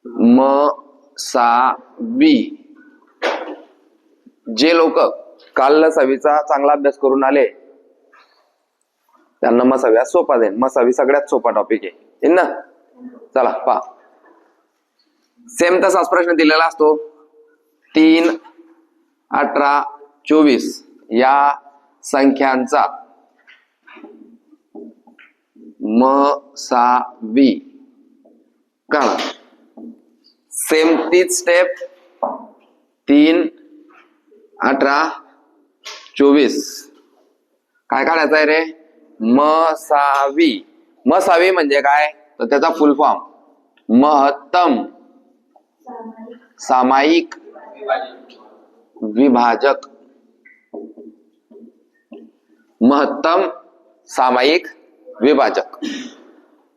मसावी. जे लोक काल लसावीचा चांगला अभ्यास करून आले त्यांना मसावी आज सोपा जाईल. मसावी सगळ्यात सोपा टॉपिक आहे ना. चला पहा, सेम तसाच प्रश्न दिलेला असतो. 3, 18, 24 या संख्यांचा मसावी काढा. सेम तीच स्टेप. 3, 18, 24 काय काढायचं आहे रे? मसावी. मसावी म्हणजे काय तर त्याचा फुल फॉर्म महत्तम सामायिक विभाजक. महत्तम सामायिक विभाजक.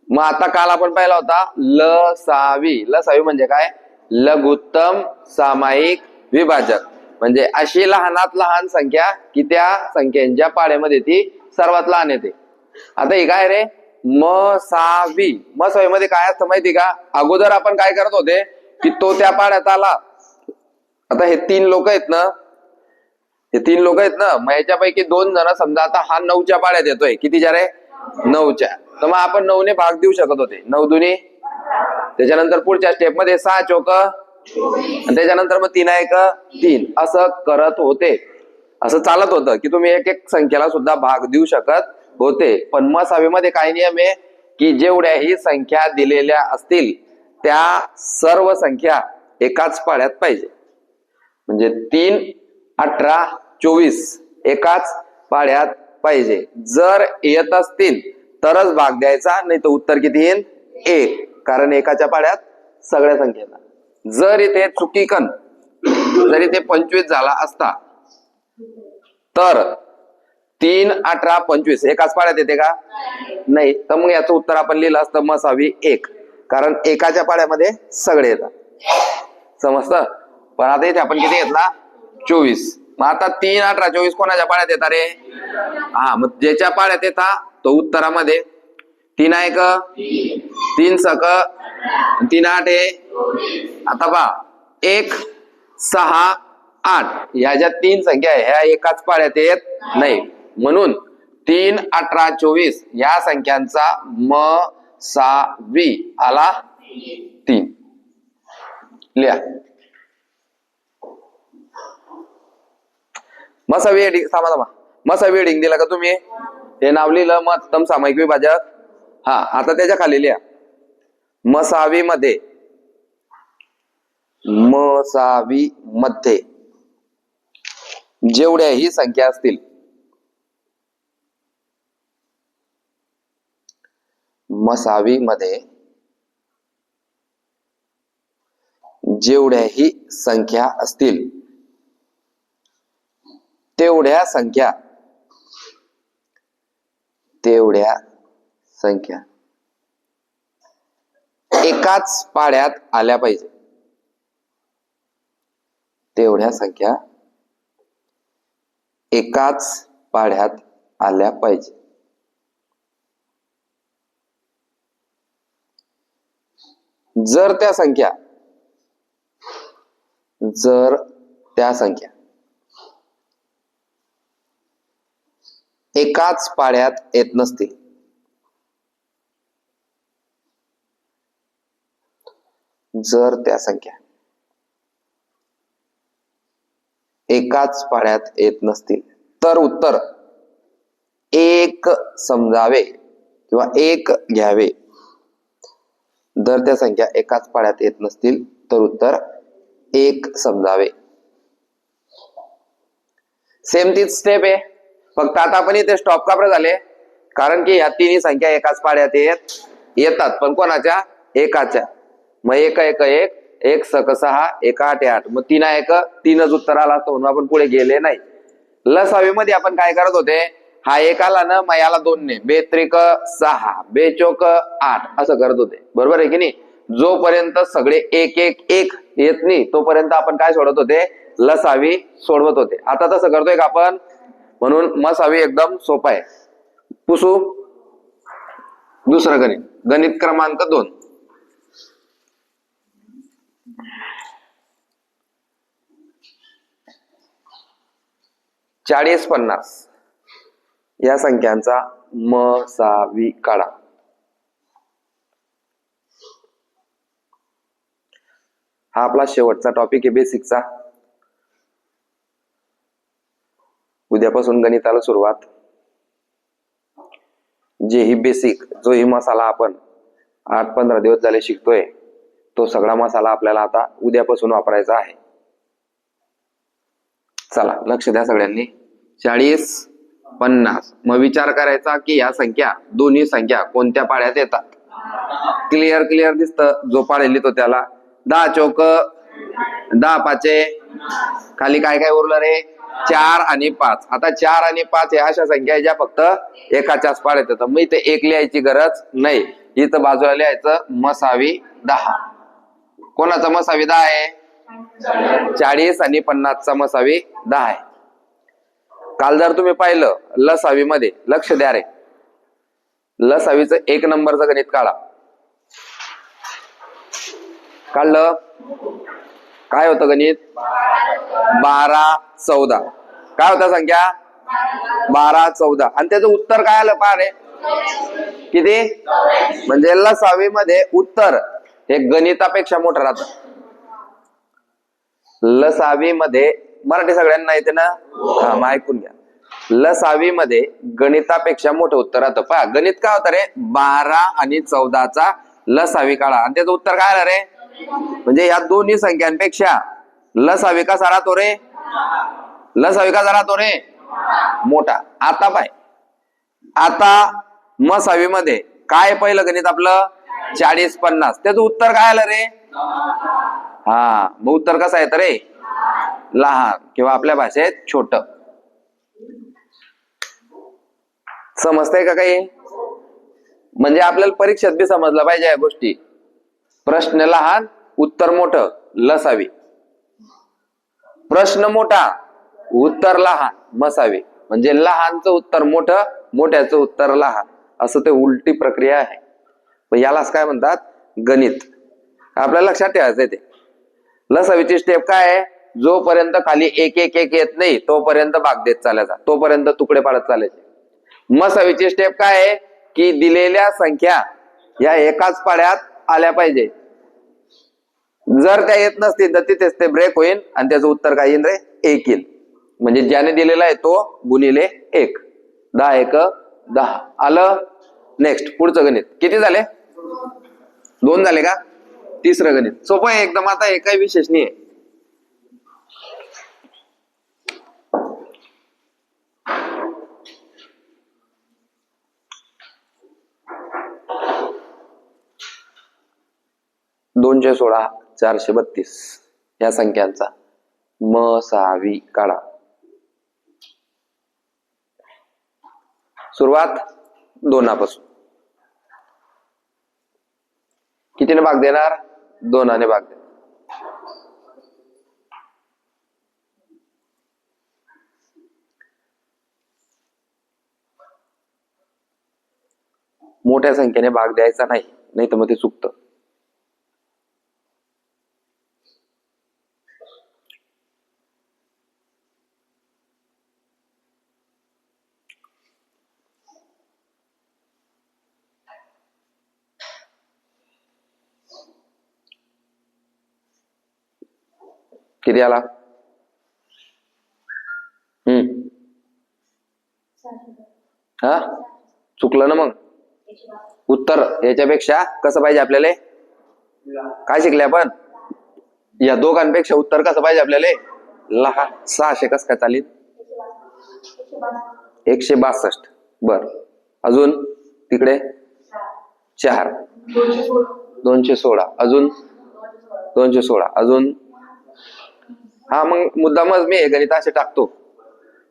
मग आता काल आपण पाहिला होता लसावी. लसावी म्हणजे काय? लघुत्तम सामायिक विभाजक. म्हणजे अशी लहानात लहान संख्या की त्या संख्यांच्या पाड्यामध्ये ती सर्वात लहान येते. आता हे काय रे? मसावी. मसावी मध्ये काय असतं माहिती का? अगोदर आपण काय करत होते की तो त्या पाड्यात आला. आता हे 3 लोक आहेत ना, हे 3 लोक आहेत ना, मग याच्यापैकी 2 जण समजा आता हा 9च्या पाड्यात येतोय. कितीच्या रे? 9च्या. तर मग आपण 9 ने भाग देऊ शकत होते. 9 दुनी. त्याच्यानंतर पुढच्या स्टेप मध्ये 6 चोक आणि त्याच्यानंतर मग 3 1 3 असं करत होते. असं चालत होतं की तुम्ही एक एक संख्येला सुद्धा भाग देऊ शकत होते. पण मसावीमध्ये काय नियम आहे की जेवढ्याही संख्या दिलेल्या असतील त्या सर्व संख्या एकाच पाड्यात पाहिजे. म्हणजे 3, 18, 24 एकाच पाड्यात पाहिजे. जर येत असतील तरच भाग द्यायचा, नाही तर उत्तर किती येईल? 1. कारण एकाच्या पाड्यात सगळ्या संख्येला. जर इथे चुकीकन जरी ते 25 झाला असता तर 3, 18, 25 एकाच पाड्यात येते का? नाही. तर मग याचं उत्तर आपण लिहिलं असतं मसावी 1. कारण एकाच्या पाड्यामध्ये सगळे येतात. समजतं? पण आता इथे आपण किती घेतला? 24. मग आता 3, 18, 24 कोणाच्या पाड्यात येतात रे? हा, मग ज्याच्या पाड्यात येतात तो उत्तरामध्ये 3 1 3 सक 3 8 आता पहा 1 6 8 ह्या ज्या 3 संख्या आहे ह्या एकाच पाड्यात येत नाही. म्हणून 3, 18, 24 या संख्यांचा मसावी आला 3. लिहा. मसावी हेडिंग मसावी हेडिंग दिला का तुम्ही? हे नाव लिहिलं महत्तम सामायिक विभाजक. हा, आता त्याच्या खाली लिहा मसावी मध्ये जेवढ्याही संख्या असतील मसावी मध्ये जेवढ्याही संख्या असतील तेवढ्या संख्या एकाच पाड्यात आल्या पाहिजे. तेवढ्या संख्या एकाच पाड्यात आल्या पाहिजे. जर त्या संख्या एकाच पाड्यात येत नसतील तर उत्तर 1 समजावे किंवा 1 घ्यावे. जर त्या संख्या एकाच पाड्यात येत नसतील तर उत्तर 1 समजावे. सेम तीच स्टेप आहे. फक्त आता आपण इथे स्टॉप का बरं झाले? कारण की ह्या 3 संख्या एकाच पाड्यात येतात. पण कोणाच्या? एकाच्या. मग 1 1 1 1 सक 6 1 8 8 मग 3 1 3च उत्तर आला असतं म्हणून आपण पुढे गेले नाही. लसावी मध्ये आपण काय करत होते? हा 1 आला ना, मग याला 2 ने 2 त्रिक 6 2 चोक 8 असं करत होते. बरोबर आहे की नाही? जोपर्यंत सगळे 1 1 1 येत नाही तोपर्यंत आपण काय सोडत होते? लसावी सोडवत होते. आता तसं करतोय का आपण? म्हणून मसावी एकदम सोपा आहे. पुसू. दुसरं गणित क्रमांक 2. चाळीस 50 या संख्यांचा मसावी काढा. हा आपला शेवटचा टॉपिक आहे बेसिकचा. उद्यापासून गणिताला सुरुवात. जेही बेसिक जो ही मसाला आपण 8-15 दिवस झाले शिकतोय तो सगळा मसाला आपल्याला आता उद्यापासून वापरायचा आहे. चला लक्ष द्या सगळ्यांनी. 40 50 मग विचार करायचा की या संख्या दोन्ही संख्या कोणत्या पाड्यात येतात. क्लिअर दिसतं. जो पाढे लिहितो त्याला 10 चौक 10 पाचे खाली काय काय उरलं रे 4 आणि 5. आता 4 आणि 5 या अशा संख्या ज्या फक्त एकाच्याच पाड्यात येतात. मग इथे एक लिहायची गरज नाही. इथं बाजूला लिहायचं मसावी 10. कोणाचा मसावी 10 आहे. 40 आणि 50चा मसावी 10 आहे. काल जर तुम्ही पाहिलं लसावी मध्ये लक्ष द्या रे. लसावीचं 1 नंबरचं गणित काढा. काढलं. काय होतं गणित 12 14. काय होता संख्या 12 14 आणि त्याचं उत्तर काय आलं पहा रे किती. म्हणजे लसावी मध्ये उत्तर हे गणितापेक्षा मोठं राहतं. लसावी मध्ये मराठी सगळ्यांना येते ना. हा मग ऐकून घ्या. लसावी मध्ये गणितापेक्षा मोठं उत्तर राहतं. पहा गणित काय होतं रे 12 आणि 14चा लसावी काढा आणि त्याचं उत्तर काय आलं रे. म्हणजे या दोन्ही संख्यांपेक्षा लसावी कसा राहतो रे. लसावी कसा राहतो रे मोठा. आता पाय आता मसावी मध्ये काय पहिलं गणित आपलं 40 50 त्याचं उत्तर काय आलं रे. हा मग उत्तर कसं येतं रे लहान किंवा आपल्या भाषेत छोट. समजतंय का काही. म्हणजे आपल्याला परीक्षेत बी समजलं पाहिजे या गोष्टी. प्रश्न लहान उत्तर मोठं लसावी. प्रश्न मोठा उत्तर लहान मसावी. म्हणजे लहानचं उत्तर मोठं मोठ्याचं उत्तर लहान असं ते उलटी प्रक्रिया आहे. पण यालाच काय म्हणतात गणित. आपल्याला लक्षात ठेवायचं ते. लसावीची स्टेप काय आहे. जोपर्यंत खाली एक एक एक येत नाही तोपर्यंत भाग देत चालायचा. तोपर्यंत तुकडे पाडत चालायचे. मसावीची स्टेप काय आहे की दिलेल्या संख्या या एकाच पाड्यात आल्या पाहिजे. जर त्या येत नसतील तर तिथेच ते ब्रेक होईल आणि त्याचं उत्तर काय येईल रे 1 येईल. म्हणजे ज्याने दिलेला आहे तो गुणिले 1. 10 1 10 आलं. नेक्स्ट पुढचं गणित किती झाले 2 झाले का. तिसरं गणित सोपं आहे एकदम. आता हे काही विशेष नाही आहे. दोनशे 16 432 या संख्यांचा मसावी काढा. सुरुवात 2 पासून. कितीने भाग देणार 2 ने भाग देणार. मोठ्या संख्येने भाग द्यायचा नाही नाही तर मग ते चुकतं. किती आला. हा चुकलं ना. मग उत्तर याच्यापेक्षा कसं पाहिजे आपल्याला. काय शिकले आपण या दोघांपेक्षा उत्तर कसं पाहिजे आपल्याला लहान. 600 कसं काय चालेल 162. बर अजून तिकडे 4 216 अजून 216 अजून. हा मग मुद्दामच मी हे गणित असे टाकतो.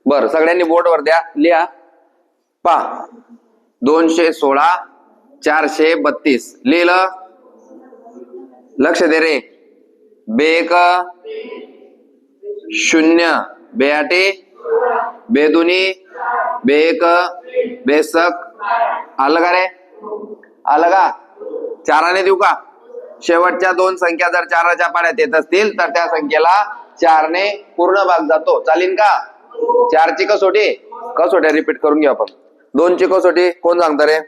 बर सगळ्यांनी बोर्डवर द्या लिहा. पहा 216 432 लिहिलं. लक्ष दे रे. 2 0 2 2 2 बेसक आलं का रे. आलं का. 4 देऊ का शेवटच्या दोन संख्या जर 4च्या पाड्यात येत असतील तर त्या संख्येला 4ने पूर्ण भाग जातो. चालेल का? 4ची कसोटी रिपीट करून घेऊ आपण. 2ची कसोटी कोण सांगतं रे?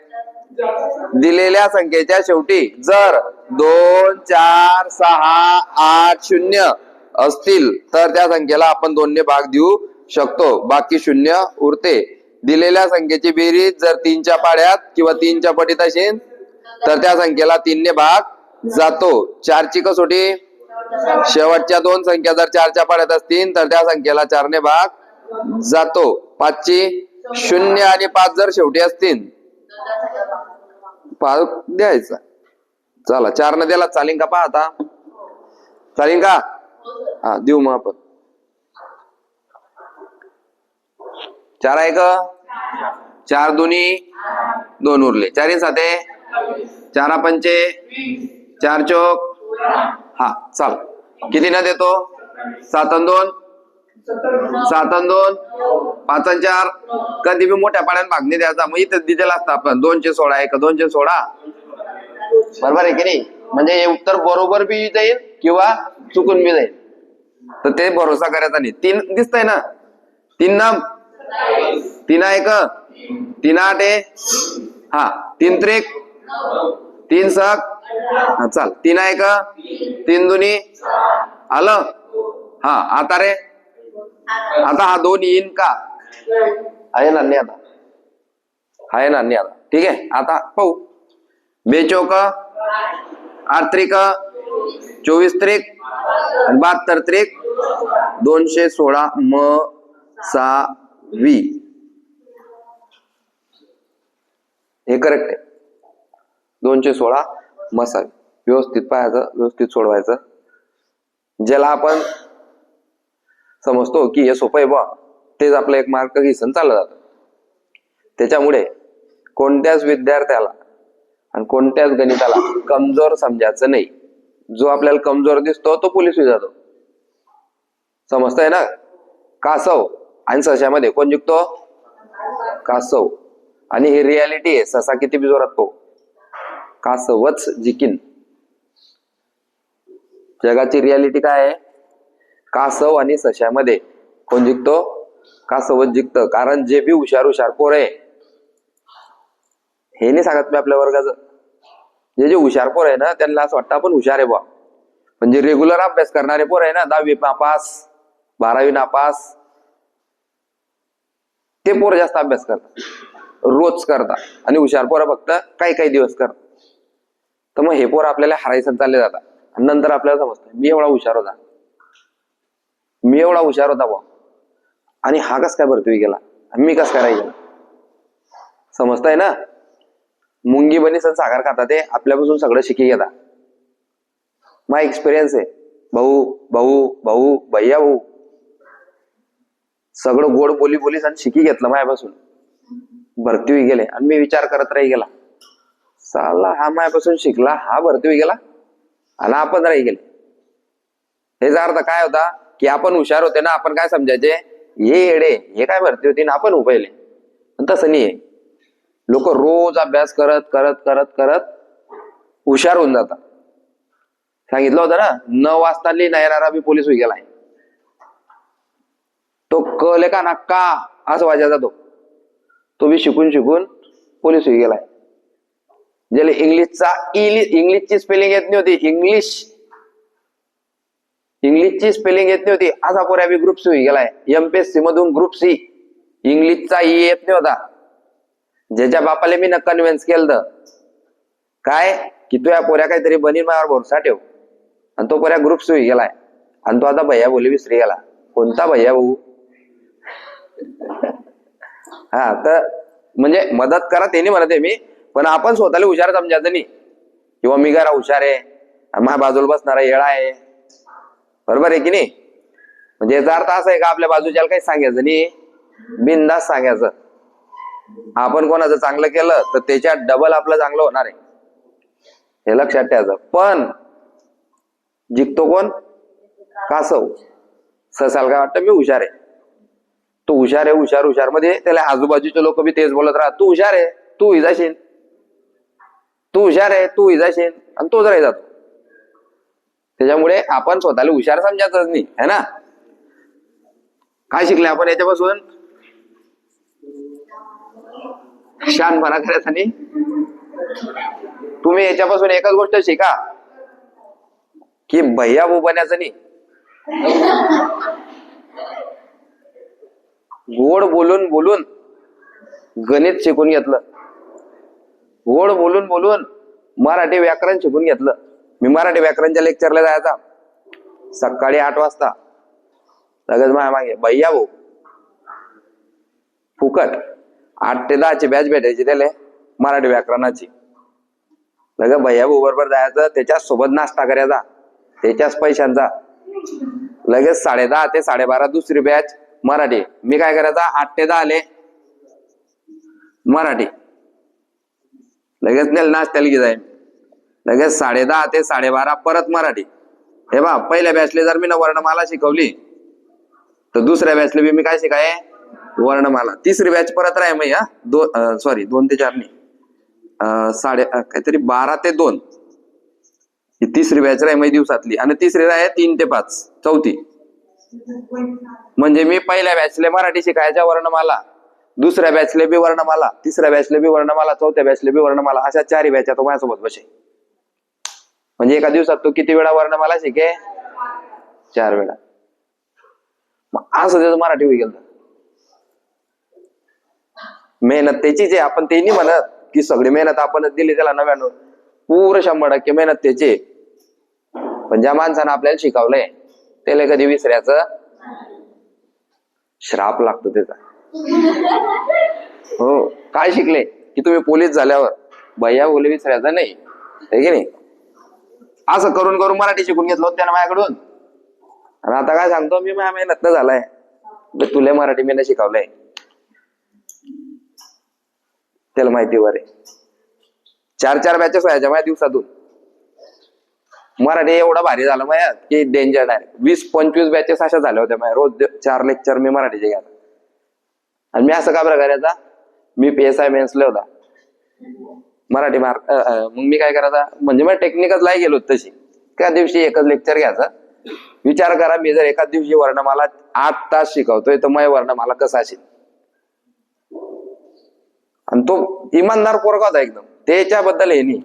दिलेल्या संख्येच्या शेवटी जर 2 4 6 8 0 असतील तर त्या संख्येला आपण 2ने भाग देऊ शकतो. बाकी 0 उरते. दिलेल्या संख्येची बेरीज जर 3च्या पाड्यात किंवा 3च्या पटीत असेल तर त्या संख्येला 3ने भाग जातो. 4ची कसोटी शेवटच्या दोन संख्या जर 4च्या पाड्यात असतील तर त्या संख्येला 4ने भाग जातो. 5ची 0 आणि 5 जर शेवटी असतील 5 द्यायचा. चला 4 द्याला चालेल का? पहा आता चालेल का? हा देऊ मग आपण. 4 आहे का? 4 दुनी 2 उरले. 4 साते 4 पंचे 4 चौक. हा चाल किती ना देतो? 7 आणि 2 7 आणि 2 5 आणि 4. कधी बी मोठ्या पाड्याने भाग नाही द्यायचा. मग इथं दिलेला असतं आपण 216 आहे का 216. बरोबर आहे की नाही? म्हणजे हे उत्तर बरोबर बी जाईल किंवा चुकून बी जाईल. तर ते भरोसा करायचा नाही. 3 दिसतंय ना? 3 नाम 3 आहे का? 3 8 आहे. हा 3 त्रिक 3 सक. हा चाल 3 आहे का? 3 दुनी आलं. हा आता रे आता हा 2 येईन का? आहे ना? नाही आता आहे ना? नाही आता. ठीक आहे. आता पाहू. 2 चौक 8 त्रिक 24 त्रिक 72 त्रिक 216 मसावी. हे करेक्ट आहे. 216 मसावी. व्यवस्थित पाहायचं, व्यवस्थित सोडवायचं. ज्याला आपण समजतो की हे सोपं आहे बा तेच आपलं एक मार्क घेऊन चाललं जातं. त्याच्यामुळे कोणत्याच विद्यार्थ्याला आणि कोणत्याच गणिताला कमजोर समजायचं नाही. जो आपल्याला कमजोर दिसतो तो पोलीस होई जातो. समजतंय ना? कासव आणि सशामध्ये कोण जिंकतो? कासव. आणि ही रियालिटी आहे. ससा किती बी जोरात तो कासवच जिकीन. जगाची रियालिटी काय आहे? कासव आणि सशामध्ये कोण जिंकतो? कासवच जिंकतं. कारण जे बी हुशार पोर आहे हे नाही सांगत मी आपल्या वर्गाचं. जे हुशार पोर आहे ना त्यांना असं वाटतं आपण हुशार आहे बा. म्हणजे रेग्युलर अभ्यास करणारे पोर आहे ना 10वी नापास 12वी नापास ते पोर जास्त अभ्यास करतात, रोज करतात. आणि हुशार पोर फक्त काही दिवस करतात. तर मग हे पोर आपल्याला हरायचं चालले जातात. आणि नंतर आपल्याला समजतं मी एवढा हुशार होता बा आणि हा कस काय भरतोय गेला आणि मी कस काय राही गेला. समजताय ना? मुंगी बनी सण सागर खातात ते आपल्यापासून सगळं शिकी घेतात. माझा एक्सपिरियन्स आहे. भाऊ भैया भाऊ सगळं गोड बोली सण शिकी घेतलं माझ्यापासून. भरती होई गेले आणि मी विचार करत राही गेला साला हा माझ्यापासून शिकला, हा भरती होई गेला आणि आपण राही गेले. याचा अर्थ काय होता की आपण हुशार होते ना. आपण काय समजायचे हे येडे हे काय भरती होती ना आपण उभयले. तसं नाही आहे. लोक रोज अभ्यास करत करत करत करत हुशार होऊन जातात. सांगितलं होतं ना 9 वाजता लिहिणारा बी पोलीस होई गेलाय. तो कले का नक्का असं वाजायचा तो बी शिकून पोलीस होई गेलाय. ज्याला इंग्लिशची स्पेलिंग येत नाही होती, इंग्लिशची स्पेलिंग येत नाही होती असा पोऱ्या बी ग्रुप सी होई गेलाय. MPSC मधून ग्रुप सी इंग्लिशचा येत नाही होता. ज्याच्या बापाला मी कन्व्हिन्स केलं काय की तू या पोऱ्या काहीतरी बनीन माझ्यावर भरोसा ठेव. आणि तो पोऱ्या ग्रुप सी होई गेलाय. आणि तो आता भैया बोली विसरी गेला. कोणता भैया भाऊ? हा तर म्हणजे मदत करा ते नाही म्हणते मी, पण आपण स्वतःला हुशार समजायचं नाही किंवा मी जरा हुशार आहे माझ्या बाजूला बसणारा येळा आहे. बरोबर आहे की नाही? म्हणजे याचा अर्थ असा आहे का आपल्या बाजूच्याला काही सांगायचं नाही, बिनधास्त सांगायचं. आपण कोणाचं चांगलं केलं तर त्याच्या डबल आपलं चांगलं होणार आहे हे लक्षात ठेवायचं. पण जिंकतो कोण? कासव. ससाल काय वाटतं मी हुशार आहे. तू हुशार मध्ये त्याला आजूबाजूचे लोक बी तेच बोलत राहत तू हुशार आहे तू इजाशील, तू हुशार आहे तू इजाशील आणि तोच राही जातो. त्याच्यामुळे आपण स्वतःला हुशार समजायचंच नाही, है ना. काय शिकले आपण याच्यापासून? शहाणपणा करायचा नाही. तुम्ही याच्यापासून एकच गोष्ट शिका की भैया भाऊ बनायचं नाही. गोड बोलून बोलून गणित शिकून घेतलं, गोड बोलून बोलून मराठी व्याकरण शिकून घेतलं. मी मराठी व्याकरणच्या लेक्चरला जायचा सकाळी 8 वाजता. लगेच माझ्या मागे भैया भाऊ फुकट 8 ते 10 ची बॅच भेटायची त्याला मराठी व्याकरणाची. लगेच भैया भाऊ बरोबर जायचं, त्याच्याच सोबत नाश्ता करायचा त्याच्याच पैशांचा. लगेच 10:30 ते 12:30 दुसरी बॅच मराठी. मी काय करायचा 8 ते 10 आले मराठी. लगेच नाश्त्याला घे जाईन. लगेच 10:30 ते 12:30 परत मराठी. हे बा पहिल्या बॅचले जर मी वर्णमाला शिकवली तर दुसऱ्या बॅचले मी काय शिकाय वर्णमाला. तिसरी बॅच परत राह मी 2 ते 4 नाही काहीतरी 12 ते 2 ही तिसरी बॅच राह मी दिवसातली. आणि तिसरी राह 3 ते 5 चौथी. म्हणजे मी पहिल्या बॅचले मराठी शिकायच्या वर्णमाला, दुसऱ्या बॅचले बी वर्णमाला, तिसऱ्या बॅचले बी वर्णमाला, चौथ्या बॅचले बी वर्णमाला, अशा 4 बॅचा तो माझ्यासोबत बसे. म्हणजे एका दिवसात तो किती वेळा वर्णमाला शिके? 4 वेळा. असं त्याचं मराठी होईल. मेहनत त्याचीच आहे. आपण ते नाही म्हणत की सगळी मेहनत आपणच दिली त्याला 99, पूर्ण 100% मेहनत त्याची. पण ज्या माणसानं आपल्याला शिकवलंय त्याला कधी विसरायचं श्राप लागतो त्याचा. हो. काय शिकले की तुम्ही पोलीस झाल्यावर भैया बोले विसरायचं नाही, हे की नाही. असं करून करून मराठी शिकून घेतलं होतं त्यानं माझ्याकडून. आणि आता काय सांगतो मी, माझ्या मेहनत न झालाय तुला मराठी मी शिकवलंय, त्याला माहिती वर आहे. 4 बॅचेस व्हायच्या माझ्या दिवसातून. मराठी एवढा भारी झालं माझ्या की डेंजर डायरेक्ट. 20-25 बॅचेस अशा झाल्या होत्या माझ्या. रोज 4 लेक्चर मी मराठीचे घ्यायला. आणि मी असं का बरं करायचा, मी PSI मेन्सला होता मराठी मार्क. मग मी काय करायचा म्हणजे मग टेक्निकच लाई गेलो तशी. त्या दिवशी एकच लेक्चर घ्यायचा. विचार करा मी जर एकाच दिवशी वर्णमाला 8 तास शिकवतोय तर मग वर्णमाला कसा असेल. आणि तो इमानदार पोरगा होता एकदम. त्याच्याबद्दल हे नाही.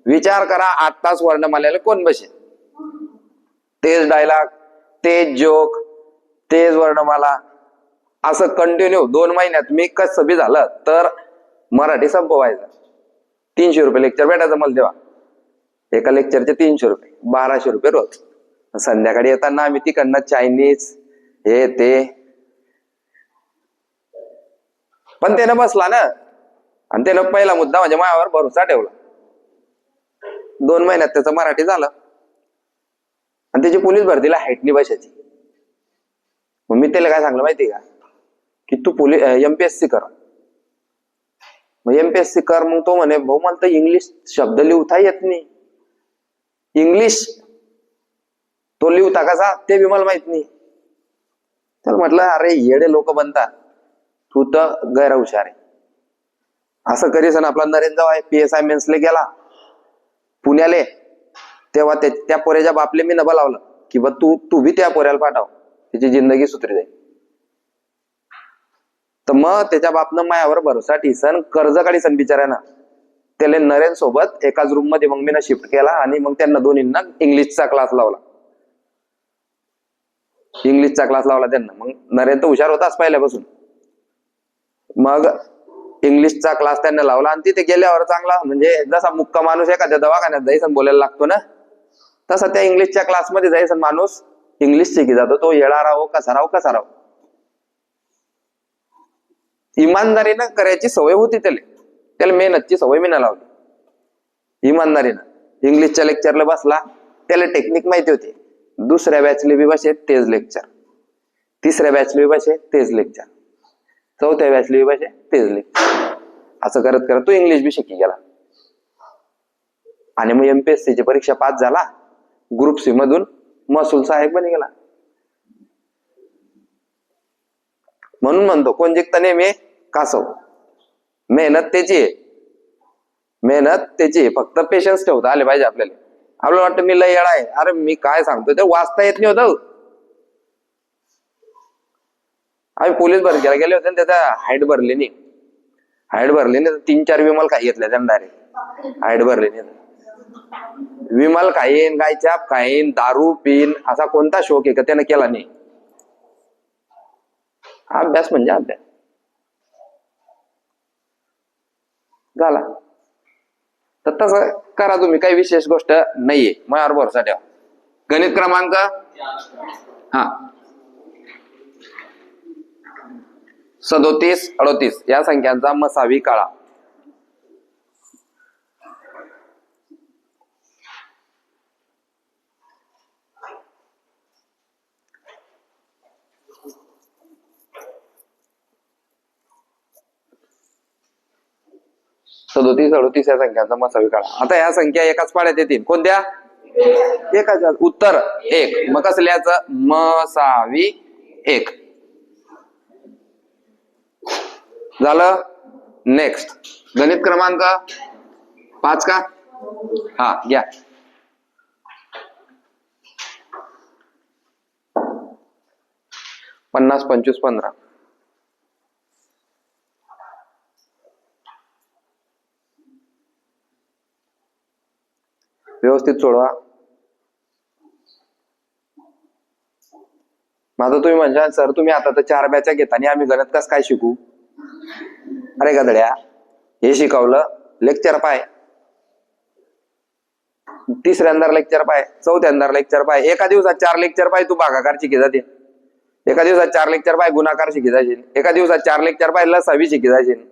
विचार करा 8 तास वर्णमालेला कोण बसेल. तेच डायलॉग, तेच जोक, तेच वर्णमाला, असं कंटिन्यू 2 महिन्यात मी कसं बी झालं तर मराठी संपवायचं. 300 रुपये लेक्चर भेटायचं मला तेव्हा. एका लेक्चरचे 300 रुपये, 1200 रुपये रोज. संध्याकाळी येताना आम्ही तिकडनं चायनीज हे ते. पण त्यानं बसला ना. आणि त्यानं पहिला मुद्दा म्हणजे माझ्यावर भरोसा ठेवला. 2 महिन्यात त्याचं मराठी झालं. आणि त्याची पोलीस भरतीला हाईटनी बसायची. मग मी त्याला काय सांगलं माहिती का की तू MPSC कर. मग MPSC कर. मग तो म्हणे भाऊ मला तर इंग्लिश शब्द लिहता येत नाही. इंग्लिश तो लिहता कसा ते बी मला माहित नाही. तर म्हटलं अरे येडे लोक बनतात, तू तर गैर हुशार आहे. असं करीसन आपला नरेंद्र आहे PSI मेन्सले गेला पुण्याले. तेव्हा त्या पोऱ्याच्या बापले मी नभा लावलं की बा तू बी त्या पोऱ्याला पाठव, त्याची जिंदगी सुधरी जाईल. तर मग त्याच्या बापनं मायावर भरोसा ठेसन कर्ज काढीसन बिचाऱ्यानं. त्याला नरेंद्र सोबत एकाच रूम मध्ये मग मी शिफ्ट केला. आणि मग त्यांना दोन्हींना इंग्लिशचा क्लास लावला. त्यांना. मग नरेंद्र तर हुशार होताच पहिल्यापासून. मग इंग्लिशचा क्लास त्यांना लावला. आणि तिथे गेल्यावर चांगला म्हणजे जसा मुक्का माणूस एखाद्या दवाखान्यात जायसन बोलायला लागतो ना, तसा त्या इंग्लिशच्या क्लासमध्ये जायसन माणूस इंग्लिश शिकी जातो. तो येडा राहो कसा राहो. इमानदारीनं करायची सवय होती त्याला मेहनतची सवय मी न लावली. इमानदारीनं इंग्लिशच्या लेक्चरला बसला. त्याला टेक्निक माहिती होती. दुसऱ्या बॅचले बी बसे तेच लेक्चर, तिसऱ्या बॅचले बी बसे तेच लेक्चर, चौथ्या बॅचले बी बसे तेच लेक्चर. असं करत करत तो इंग्लिश बी शिकी गेला. आणि मग MPSC ची परीक्षा पास झाला. ग्रुप C मधून महसूल सहाय्यक बनी गेला. म्हणून म्हणतो कोण जिंकता नेहमी कासव. मेहनत त्याची आहे, फक्त पेशन्स ठेवता आले पाहिजे आपल्याला. आपल्याला वाटतं मी लय येडा आहे. अरे मी काय सांगतो ते वाचता येत नाही होतं. आम्ही पोलीस भरतीला गेले होते ना, त्याचा हाईट भरली नाही. 3-4 विमल खाई घेतल्या त्यानं डायरेक्ट. हाईट भरली नाही. विमल खाईन, गायचाप खाईन, दारू पिन, असा कोणता शोक आहे का त्यानं केला नाही. अभ्यास म्हणजे अभ्यास झाला. तर तसं करा तुम्ही, काही विशेष गोष्ट नाहीये. माझ्यावर भरोसा ठेवा. गणित क्रमांक 37-38 या संख्यांचा मसावी काढा. सदोतीस 38 या संख्यांचा मसावी काढा. आता या संख्या एकाच पाड्यात येतील. कोणत्या? एकाच्या. उत्तर 1. मग कसं लिहायचं? मसावी 1 झालं. नेक्स्ट गणित क्रमांक 5 का? घ्या. पन्नास 25 15. व्यवस्थित सोडवा. माझं तुम्ही म्हणजे सर तुम्ही आता तर 4 बॅचा घेता आणि आम्ही गणित कस काय शिकू? अरे गधड्या, हे शिकवलं लेक्चर पाय, तिसऱ्यांदा लेक्चर पाय, चौथ्यांदा लेक्चर पाय, एका दिवसात 4 लेक्चर पाय. तू भागाकार शिकी जाते. एका दिवसात 4 लेक्चर पाय गुणाकार शिकी जाशील. एका दिवसात 4 लेक्चर पाय लसावी शिकी जाशील.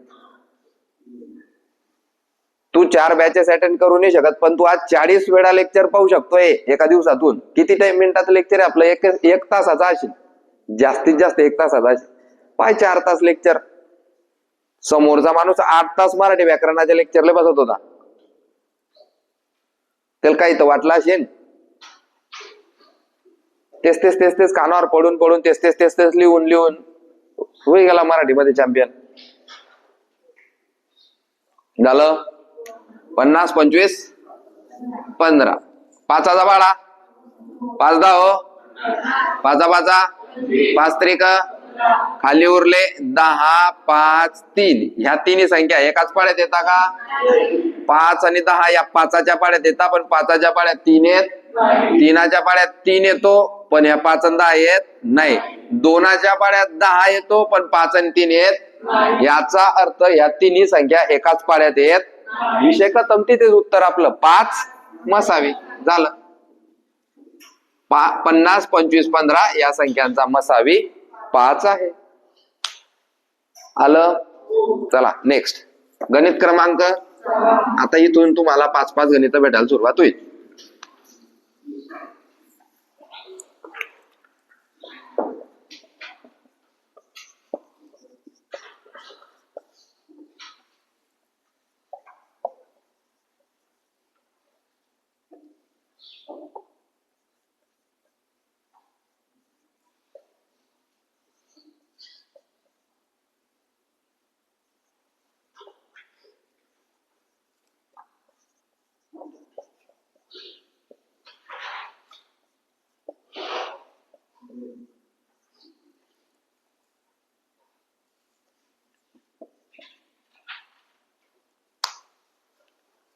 तू 4 बॅचेस अटेंड करू नाही शकत, पण तू आज 40 वेळा लेक्चर पाहू शकतोय एका दिवसातून. किती मिनिटाचं लेक्चर आहे आपलं? एक तासाचा असेल, जास्तीत जास्त 1 तासाचा असेल. पाय 4 तास लेक्चर. समोरचा माणूस 8 तास मराठी व्याकरणाच्या लेक्चरला बसत होता. त्याला काही तर वाटलं असेल. तेच कानावर पडून पडून तेच लिहून होई गेला मराठीमध्ये चॅम्पियन. झालं. 50 25 15. 5चा बाळा 5 10 5 5 त्रिक खाली उरले 10 5 3. ह्या तिन्ही संख्या एकाच पाड्यात येता का? 5 आणि 10 या 5च्या पाड्यात येतात, पण 5च्या पाड्यात 3 येत. 3च्या पाड्यात 3 येतो, पण ह्या 5 आणि 10 येत नाही. 2च्या पाड्यात 10 येतो, पण 5 आणि 3 येत. याचा अर्थ ह्या तिन्ही संख्या एकाच पाड्यात येत. विषय खतम. तिथेच उत्तर आपलं 5 मसावी झालं. 50 25 15 या संख्यांचा मसावी 5 आहे. आलं. चला नेक्स्ट गणित क्रमांक. आता इथून तुम्हाला 5-5 गणित भेटायला सुरुवात होईल.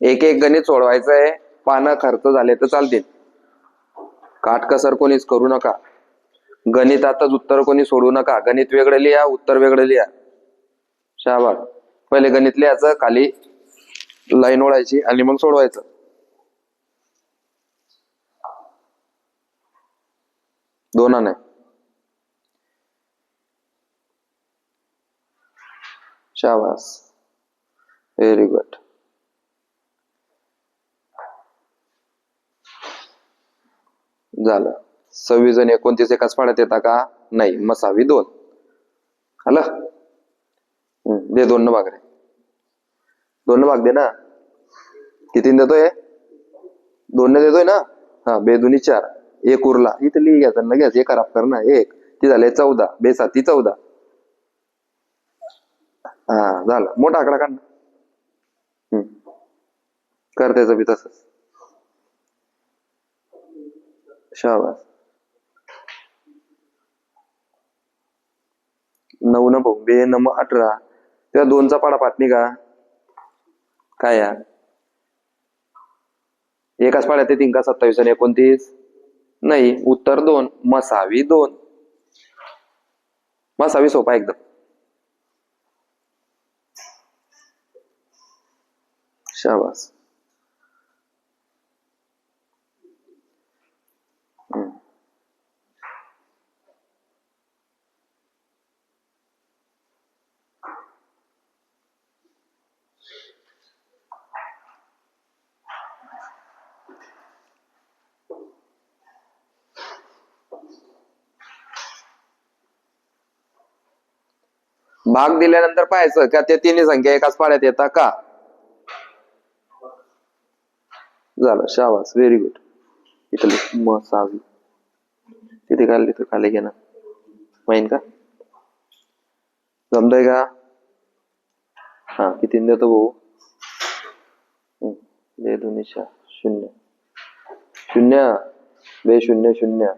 एक गणित सोडवायचं आहे. पानं खर्च झाले तर चालतील. काटकसर कोणीच करू नका. गणितातच उत्तर कोणी सोडू नका. गणित वेगळं लिहा, उत्तर वेगळं लिहा. शाबास. पहिले गणित लिहायचं, खाली लाईन ओढायची आणि मग सोडवायचं. दोनाने. शाबास. Very good. झालं. 26 आणि 29 एकाच पाड्यात येता का? नाही. मसावी 2. आलं. दे 2 भाग रे. 2 भाग दे ना. किती देतोय? 2 देतोय ना. 2 4. 1 उरला. इथे लिहि घ्यायचा लगेच. 1 खराब कर ना. 1 ती झाले 14. 2 7 14. झालं. मोठा आकडा काढ. कर त्याचं बी तसंच. शाबास. 9 न भाऊ 2 9 18 त्या 2चा पाडा पाटणी का काय या एकाच पाड्यात 3 का 27 आणि 29 नाही. उत्तर 2 मसावी 2. मसावी सोपा एकदम. शाबास. भाग दिल्यानंतर पाहायचं का ते तिन्ही संख्या एकाच पाड्यात येतात का. झालं. शाबास. Very good. इथले मसावी तिथे खाल्ली तर खाली घे ना. माहीन का जमतंय का. हा किती देतो भाऊ. 2 2 4 0 0 2 0 0.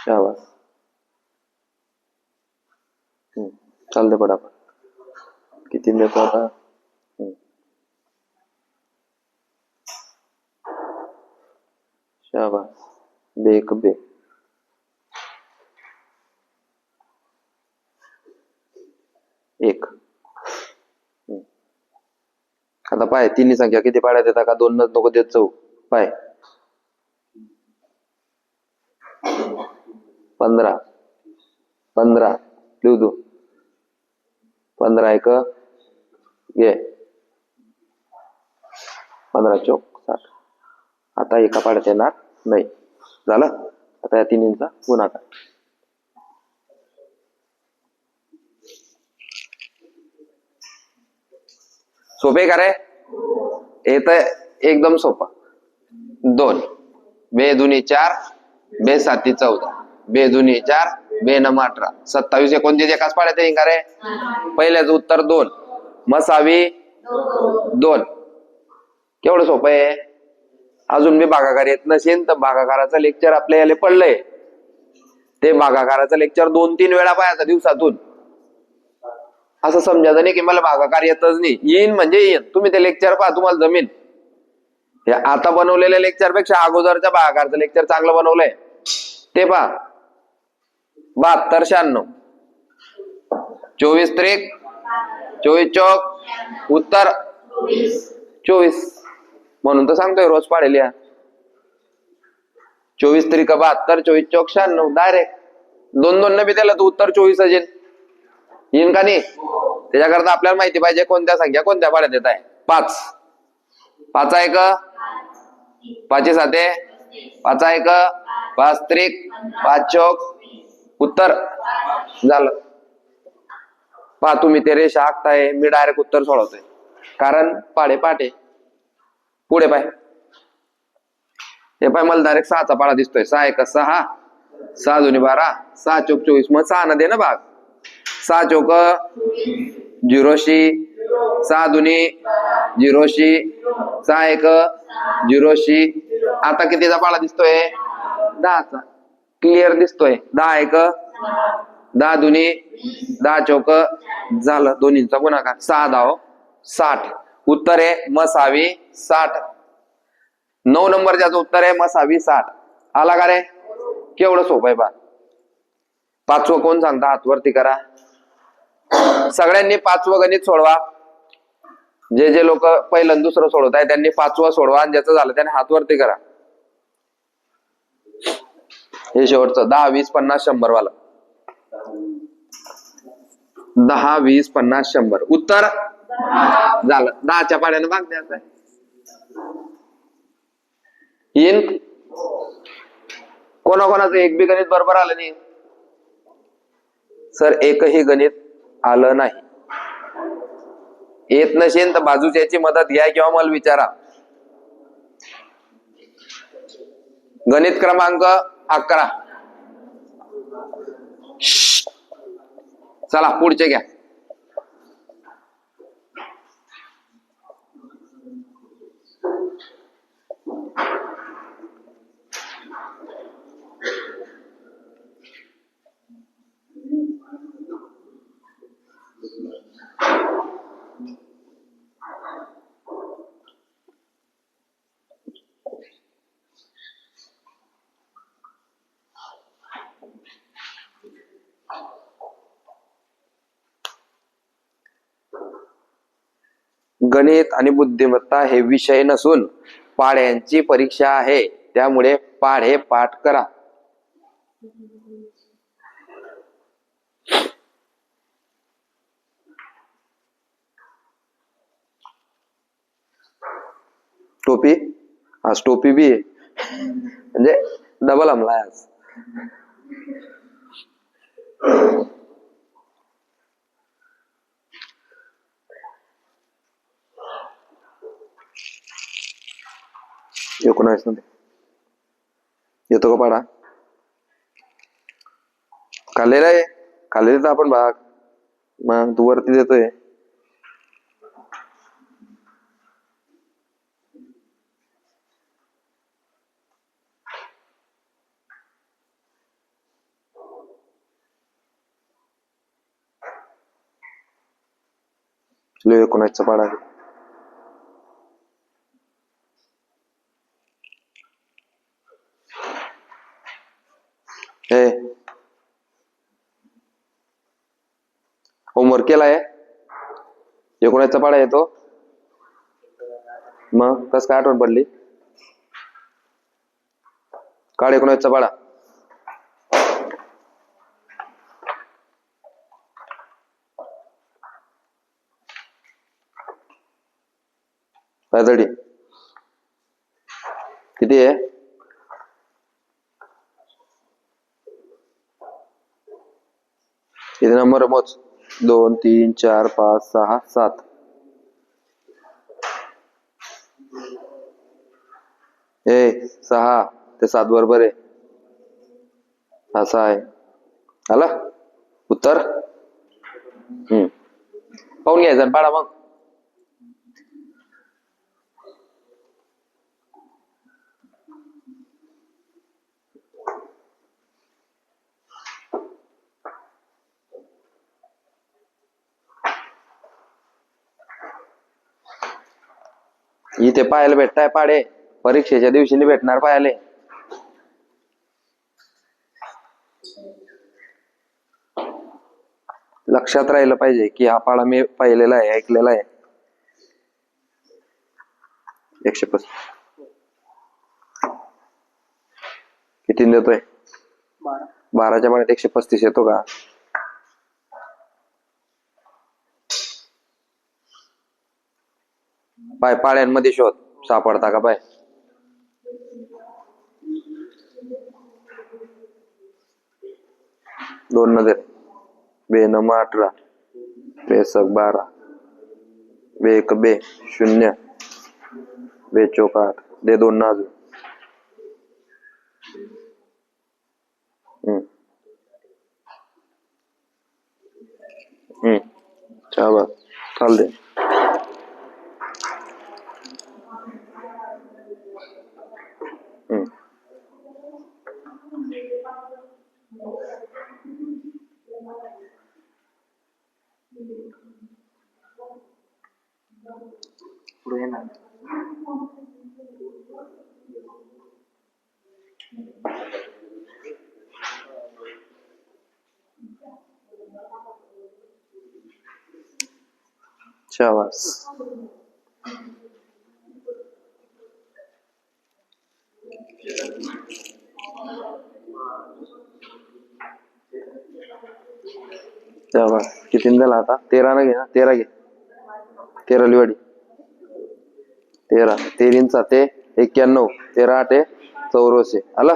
शाबास. चालते पटापट. किती देतो आता. शाबास. 2 1 2 1. आता पाय तिन्ही संख्या किती पाड्यात येतात का 2 नको देत जाऊ. पाय 15 15 लिहू तू. 15 1 घे. 15 चौक 60. आता एका पाड्यात येणार नाही. झालं. आता या तिन्हींचा गुणाकार. सोपे का रे. येत एकदम सोपा. 2 2 2 4 2 7 14 2 2 4 2 9 18 27 29 एकाच पाड्यात येईल का रे. पहिल्याच उत्तर 2 मसावी 2. केवढं सोपं आहे. अजून मी भागाकार येत नसेल तर भागाकाराचं लेक्चर आपल्या याला पडलंय. ते भागाकाराचं लेक्चर 2-3 वेळा पाहायचं दिवसातून. असं समजायचं नाही की मला भागाकार येतच नाही. येईन म्हणजे येईन. तुम्ही ते लेक्चर पहा तुम्हाला जमीन. हे आता बनवलेल्या लेक्चर पेक्षा अगोदरच्या भागाकारचं लेक्चर चांगलं बनवलंय ते पहा. 72 96 24 त्रिक 24 चौक उत्तर 24. म्हणून तर सांगतोय रोज पाडेल या. 24 त्रिक 72 24 चौक 96 डायरेक्ट 2 2 न बी त्याला तर उत्तर 24 असेल. येईन का नाही. त्याच्याकरता आपल्याला माहिती पाहिजे कोणत्या संख्या कोणत्या पाड्यात येत आहे. 5 5 1 5 7 5 1 5 त्रिक 5 चौक उत्तर. झालं. पहा तुम्ही ते रेषा आखताय मी डायरेक्ट उत्तर सोडवतोय कारण पाडे पाटे. पुढे पाय. हे पाय मला डायरेक्ट 6चा पाडा दिसतोय. 6 1 6 6 2 12 6 चौक 24. मग 6 न दे ना भाग. 6 चौक 0 6 2 0 6 1 0 आता कितीचा पाडा दिसतोय 10चा. क्लिअर दिसतोय. 10 1 10 2 10 चौक झालं. दोन्हींचा गुणाकार 6 10 60. उत्तर आहे मसावी 60. 9 नंबर ज्याचं उत्तर आहे मसावी 60. आला का रे. केवढं सोपं आहे बा. 5वं कोण सांगता हात वरती करा. सगळ्यांनी 5वं गणित सोडवा. जे जे लोक पहिलं दुसरं सोडवत आहे त्यांनी 5वं सोडवा. ज्याचं झालं त्याने हात वरती करा. हे शेवटचं 10 20 50 100 वाला. 10 20 50 100 उत्तर झालं. 10च्या पाड्यानं भाग द्यायचा आहे. येईन कोणाकोणाचं एक बी गणित बरोबर आलं नाही. सर एकही गणित आलं नाही. येत नसेल तर बाजूच्याची मदत घ्या किंवा मला विचारा. गणित क्रमांक 11. चला पुढचे घ्या. गणित आणि बुद्धिमत्ता हे विषय नसून पाढ्यांची परीक्षा आहे, त्यामुळे पाढे पाठ करा. टोपी, आज टोपी बी आहे म्हणजे डबल हमला आहे आज. एकोणावीस मध्ये येतो का पाडा? खाल्लेला आहे, खाल्लेला आपण भाग, मग तू वरती देतोय. लो 19चा पाडा. हे होमवर्क केलाय? 19चा पाडा येतो. मग कस काय आठवण पडली? काढ 19चा पाडा. काय किती आहे? किती नंबर मोज? 2 3 4 5 6 7. हे 6 ते 7 बरोबर आहे. असा आहे. आला उत्तर? पाहून घ्यायचं पाडा मग. इथे पाहायला भेटताय पाडे, परीक्षेच्या दिवशी नाही भेटणार पाहायला. लक्षात राहिलं पाहिजे की हा पाडा मी पाहिलेला आहे, ऐकलेला आहे. 135 किती देतोय? 12च्या पाण्यात 135 येतो का? पाय पाड्यांमध्ये शोध सापडता का? पाय 2 मध्ये 2 9 18 2 6 12 2 1 2 0 2 4 8 दे 2 ना अजून. चाल चाल दे. पुढे ना शाबास. शाबास. किती झाला आता? 13 ना घे ना. 13 घे. 13 लिवाडी 13 13 7 91 13 8 84. आला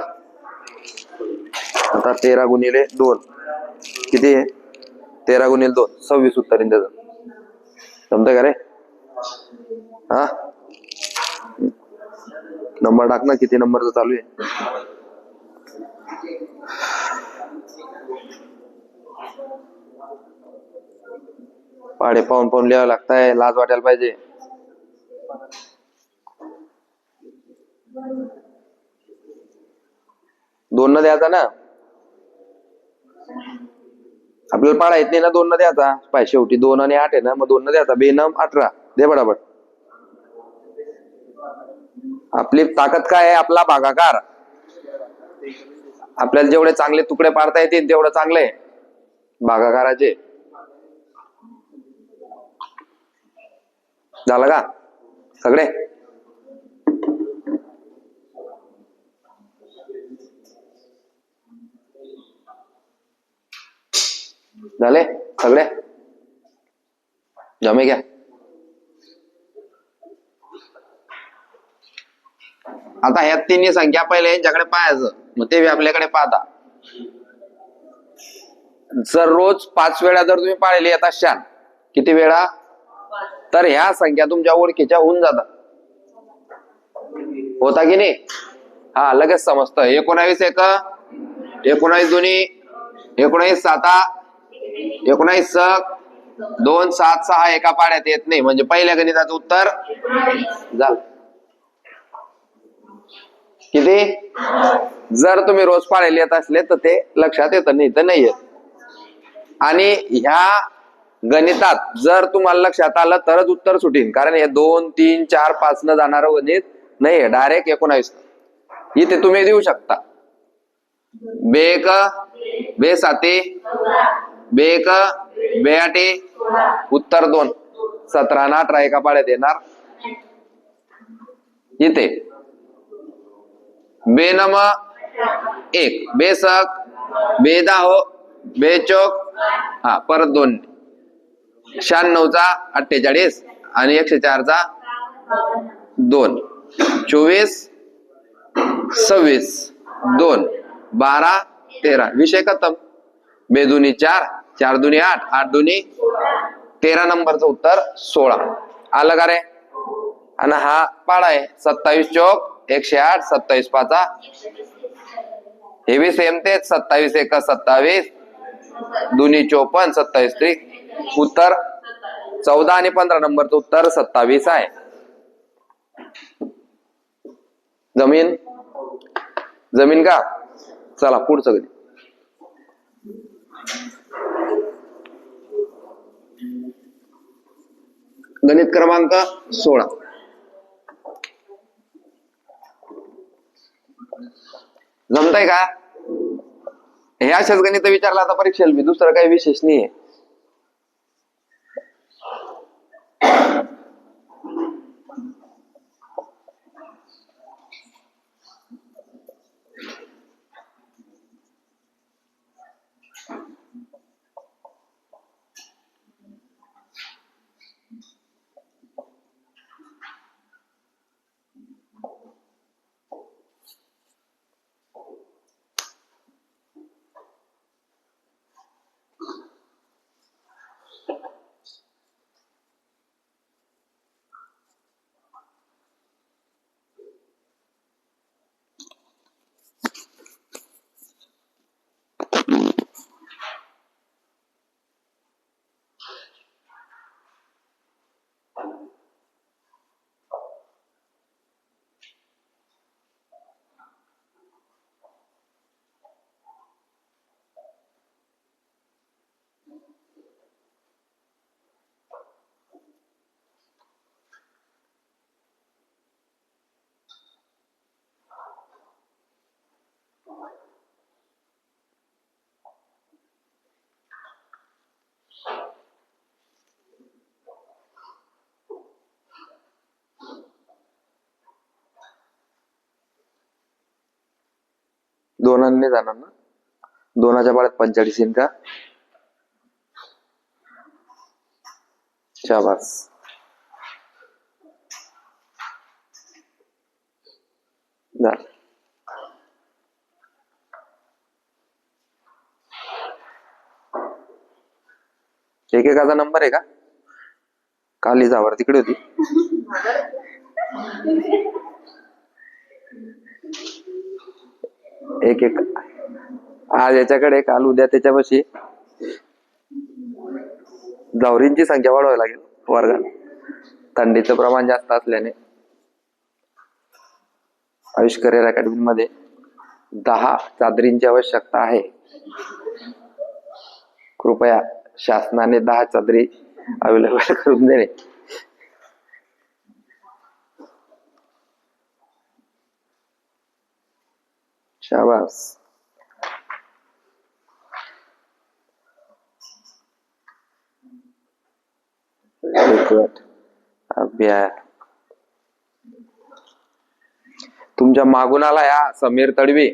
आता 13 गुणिले 2 किती आहे? 13 गुणिले 2 26 उत्तर त्याचं. जमतंय का रे? हा नंबर टाक ना, किती नंबरचा चालू आहे? पाडे पाहून पाहून लिहावं लागतंय, लाज वाटायला पाहिजे. दोन न द्यायचा ना, आपल्याला पाडा येत नाही ना. 2 न द्यायचा पाय. शेवटी 2 आणि 8 आहे ना, मग 2 न द्यायचा. 2 9 18 दे बडाबड. आपली ताकद काय आहे? आपला भागाकार. आपल्याला जेवढे चांगले तुकडे पाडता येतील तेवढं चांगले भागाकाराचे. झालं का सगळे? झाले सगळे? जमे घ्या. आता ह्या तिन्ही संख्या पहिले यांच्याकडे पाहायचं, मग ते आपल्याकडे पाहता. जर रोज 5 वेळा जर तुम्ही पाळले येत असाल, किती वेळा, तर ह्या संख्या तुमच्या ओळखीच्या होऊन जातात. होता की नाही? हा लगेच समजतं. 19 एक 19 दोन्ही 19 साता 19 2 7 6 एका पाड्यात येत नाही, म्हणजे पहिल्या गणिताचं उत्तर झालं. किती? जर तुम्ही रोज पाळले येत असले तर ते लक्षात येतं, नाही तर नाही येत. आणि ह्या गणितात जर तुम्हाला लक्षात आलं तरच उत्तर सुटीन, कारण हे 2 3 4 5 न जाणारं गणित नाही, डायरेक्ट 19 इथे तुम्ही देऊ शकता. बेक बे साते बेक बेआटे उत्तर 2 17 आणि 18 एका पाड्यात येणार. इथे बेनम 1 बेसक बेदाहो बेचोक हा परत 2 96चा 48 आणि 104चा 2 24 26 2 12 13 विषय खतम. बेदुनी 4 4 दुनी 8 8 दुनी 13 नंबरचं उत्तर 16 आलं का रे? आणि हा पाडा आहे 27 चौक 108 27 पाचा हे बी सेम तेच 27 एक 27 दोन्ही 54 27 त्रिक उत्तर 14 आणि 15 नंबरचं उत्तर 27 आहे. जमीन जमीन का? चला पुढचं गणित. गणित क्रमांक 16 जमतंय का? हे अशाच गणित विचारला आता परीक्षेला बी, दुसरं काही विशेष नाहीये. दोनांनी जाणार ना, दोनाच्या पाड्यात 45 येईन का? शाबास. एकेकाचा नंबर आहे का? काली जावर तिकडे होती. एक एक आज याच्याकडे, काल उद्या त्याच्यापाशी. जावरींची संख्या वाढवावी लागेल वर्गात, थंडीचं प्रमाण जास्त असल्याने. आयुष करिअर अकॅडमी मध्ये 10 चादरींची आवश्यकता आहे. कृपया शासनाने 10 चादरी अवेलेबल करून देणे. शाबास. अभ्यास. तुमच्या मागून आला या समीर तडवी,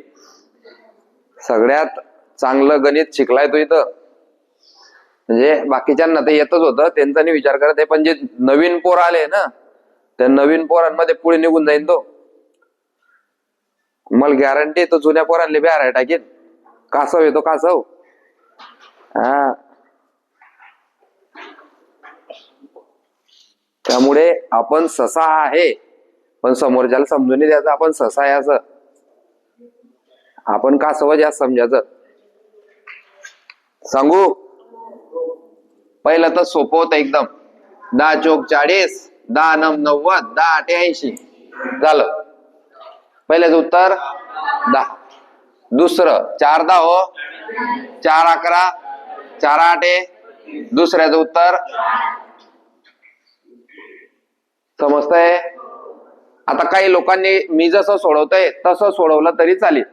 सगळ्यात चांगलं गणित शिकलाय तो इथं. म्हणजे बाकीच्यांना ते येतच होतं, त्यांचा नाही विचार करत आहे, पण जे नवीन पोर आले ना, त्या नवीन पोरांमध्ये पुढे निघून जाईल तो. मला गॅरंटी तो जुन्या पोरांले बी हाराय टाकेल. कासव येतो कासव. हा, त्यामुळे आपण ससा आहे, पण समोरच्याला समजून नाही द्यायचं आपण ससा आहे असं. आपण कासव जास्त समजायचं. सांगू पहिलं तर सोपं होतं एकदम. 10 चोक 40, 10 नम 90, 10 8 80 झालं. पहिल्याचं उत्तर 10. दुसरं 4 10 हो 4 11, 4 8. दुसऱ्याचं उत्तर समजतंय. आता काही लोकांनी मी जसं सोडवतोय तसं सोडवलं तरी चालेल,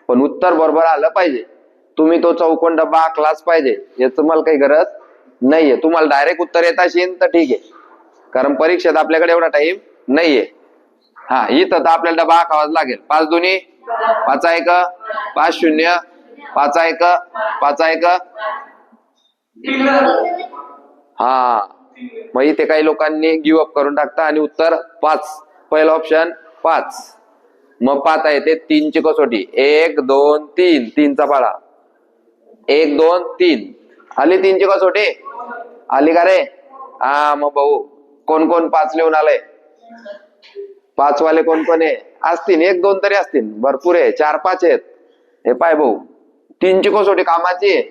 पण उत्तर बरोबर आलं पाहिजे. तुम्ही तो चौकोन डब्बा आखलाच पाहिजे, याच मला काही गरज नाहीये. तुम्हाला डायरेक्ट उत्तर येत असेल तर ठीक आहे, कारण परीक्षेत आपल्याकडे एवढा टाइम नाहीये. हा, इथं तर आपल्याला डबा आखावाच लागेल. 5 2 5 1 5 0 5 1 5 1. हा, मग इथे काही लोकांनी गिव्ह अप करून टाकता आणि उत्तर 5. पहिलं ऑप्शन 5. मग पाहता येते 3 ची कसोटी. 1 2 3, 3 चा पाडा. 1 2 3 आली. 3 ची कसोटी आली का रे? हा, मग भाऊ कोण कोण 5 लिहून आलंय? 5 वाले कोण कोण आहे? असतील 1 2 तरी असतील, भरपूर आहे. 4 5 आहेत. हे पाय भाऊ, 3 ची कसोटी कामाची आहे.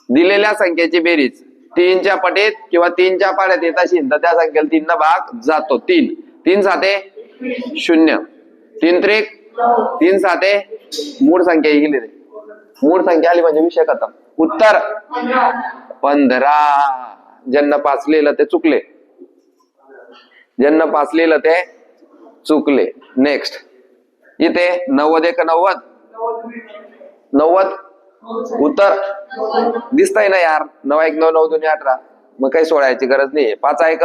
दिलेल्या संख्येची बेरीज 3 च्या पटीत किंवा 3 च्या पाड्यात येत असेल तर त्या संख्येला 3 न भाग जातो. 3 3 7 0, 3 त्रिक 3 7 मूळ संख्या गेली रे. मूळ संख्या आली म्हणजे विषय खतम. उत्तर 15. ज्यांना 5 लिहिलं ते चुकले, ज्यांना 5 लिहिलं ते चुकले. नेक्स्ट इथे 90 1 90 90. उत्तर दिसतंय ना यार. 9 1 9 9 2 18. मग काही सोडायची गरज नाही. 5 1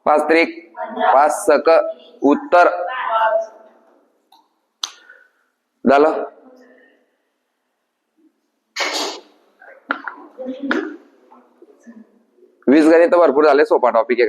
5 त्रिक 5 सक. उत्तर झालं. वीस गणित भरपूर झाले. सोपा टॉपिक आहे.